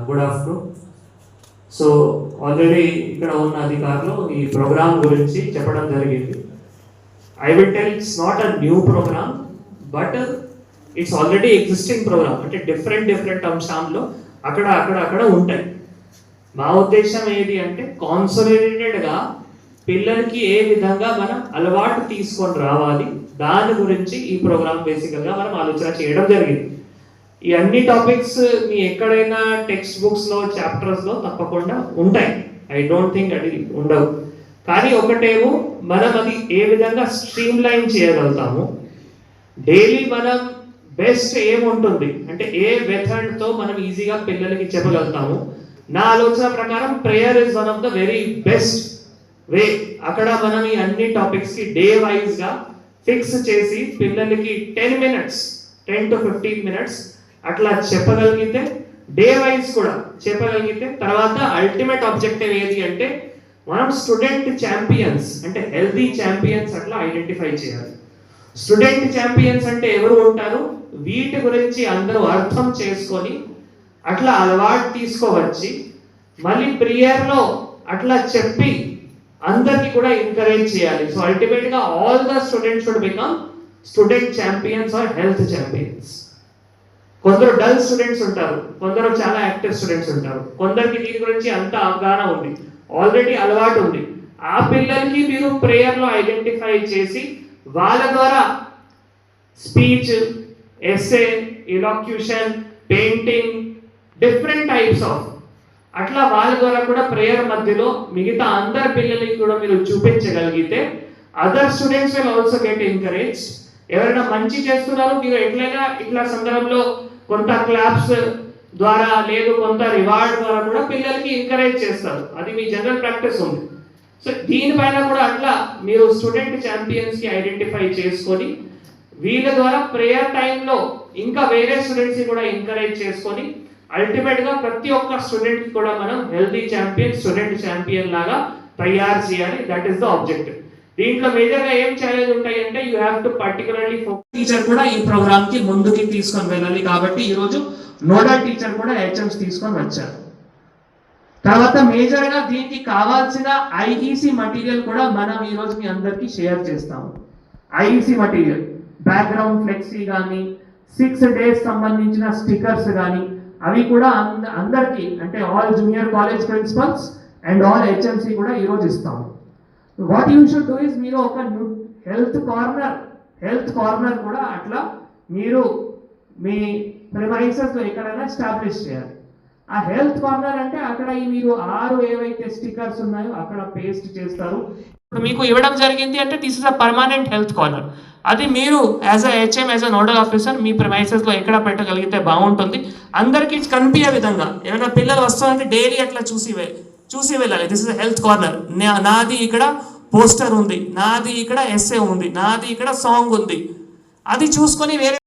Good afternoon. So already ఇక్కడ ఉన్న అధికారులు ఈ ప్రోగ్రామ్ గురించి చెప్పడం జరిగింది. I will tell it's not a new programme, but it's already existing programme. అంటే డిఫరెంట్ అంశాల్లో అక్కడ ఉంటాయి. మా ఉద్దేశం ఏది అంటే కాన్సన్ట్రేటెడ్గా పిల్లలకి ఏ విధంగా మనం అలవాటు తీసుకొని రావాలి, దాని గురించి ఈ ప్రోగ్రామ్ బేసికల్గా మనం ఆలోచన చేయడం జరిగింది. ఈ అన్ని టాపిక్స్ మీ ఎక్కడైనా టెక్స్ట్ బుక్స్లో చాప్టర్స్లో తప్పకుండా ఉంటాయి. ఐ డోంట్ థింక్ అది ఉండవు. కానీ ఒకటేమో మనం అది ఏ విధంగా స్ట్రీమ్ లైన్ చేయగలుగుతాము, డైలీ మనం బెస్ట్ ఏముంటుంది అంటే ఏ మెథడ్తో మనం ఈజీగా పిల్లలకి చెప్పగలుగుతాము. నా ఆలోచన ప్రకారం prayer is one of the very best way. అక్కడ మనం ఈ అన్ని టాపిక్స్కి డే వైజ్గా ఫిక్స్ చేసి పిల్లలకి 10 to 15 minutes అట్లా చెప్పగలిగితే, డే వైజ్ కూడా చెప్పగలిగితే, తర్వాత అల్టిమేట్ ఆబ్జెక్టివ్ ఏది అంటే మనం స్టూడెంట్ ఛాంపియన్స్ అంటే హెల్తీ ఛాంపియన్స్ అట్లా ఐడెంటిఫై చేయాలి. స్టూడెంట్ ఛాంపియన్స్ అంటే ఎవరు ఉంటారు, వీటి గురించి అందరూ అర్థం చేసుకొని అట్లా అలవాటు తీసుకోవచ్చి మళ్ళీ ప్రేయర్లో అట్లా చెప్పి అందరికి కూడా ఎంకరేజ్ చేయాలి. సో అల్టిమేట్గా all the students should become student champions or health champions. కొందరు డల్ స్టూడెంట్స్ ఉంటారు, కొందరు చాలా యాక్టివ్ స్టూడెంట్స్ ఉంటారు, కొందరికి దీని గురించి అంత అవగాహన ఉంది, ఆల్రెడీ అలవాటు ఉంది. ఆ పిల్లలకి మీరు ప్రేయర్లో ఐడెంటిఫై చేసి వాళ్ళ ద్వారా speech, essay, elocution, painting, different types of అట్లా వాళ్ళ ద్వారా కూడా ప్రేయర్ మధ్యలో మిగతా అందరి పిల్లలకి కూడా మీరు చూపించగలిగితే other students will also get encourage. ఎవరైనా మంచి చేస్తున్నారు, మీరు ఎట్లయినా ఇట్లా సందర్భంలో కొంత క్లాప్స్ ద్వారా లేదు కొంత రివార్డ్ ద్వారా కూడా పిల్లలకి ఎంకరేజ్ చేస్తారు. అది మీ జనరల్ ప్రాక్టీస్ ఉంది. సో దీనిపైన కూడా అట్లా మీరు స్టూడెంట్ ఛాంపియన్స్కి ఐడెంటిఫై చేసుకొని వీళ్ళ ద్వారా ప్రేయర్ టైంలో ఇంకా వేరే స్టూడెంట్స్ని కూడా ఎంకరేజ్ చేసుకొని అల్టిమేట్గా ప్రతి ఒక్క స్టూడెంట్కి కూడా మనం హెల్తీ ఛాంపియన్, స్టూడెంట్ ఛాంపియన్ లాగా తయారు చేయాలి. That is the objective. దీంట్లో మేజర్గా ఏం ఛాలెంజ్ ఉంటాయి అంటే you have to particularly teacher కూడా ఈ ప్రోగ్రామ్ కి ముందుకి తీసుకొని వెళ్ళాలి. కాబట్టి ఈరోజు నోడల్ టీచర్ కూడా హెచ్ఎంస్ తీసుకొని వచ్చారు. తర్వాత మేజర్గా దీనికి కావాల్సిన ఐఈసి మటీరియల్ కూడా మనం ఈరోజు మీ అందరికీ షేర్ చేస్తాము. ఐఈసి మటీరియల్ బ్యాక్గ్రౌండ్ ఫ్లెక్సీ కానీ 6 days సంబంధించిన స్టిక్కర్స్ కానీ అవి కూడా అందరికీ అంటే all junior college principles and all HMC కూడా ఈరోజు ఇస్తాము. What you should do is మీరు ఒక హెల్త్ కార్నర్ కూడా అట్లా మీరు మీ ప్రిమైసెస్లో ఎక్కడైనా ఎస్టాబ్లిష్ చేయాలి. ఆ హెల్త్ కార్నర్ అంటే అక్కడ మీరు 6 ఏవైతే స్టిక్కర్స్ ఉన్నాయో అక్కడ పేస్ట్ చేస్తారు. ఇప్పుడు మీకు ఇవ్వడం జరిగింది అంటే this is a permanent health corner. అది మీరు as a HM, as a nodal officer మీ ప్రిమైసెస్లో ఎక్కడ పెట్టగలిగితే బాగుంటుంది. అందరికీ కనిపించే విధంగా ఏమైనా పిల్లలు వస్తారంటే డైలీ అట్లా చూసి వెళ్ళాలి. This is health corner. నాది ఇక్కడ పోస్టర్ ఉంది, నాది ఇక్కడ ఎస్ఏ ఉంది, నాది ఇక్కడ సాంగ్ ఉంది, అది చూసుకొని వేరే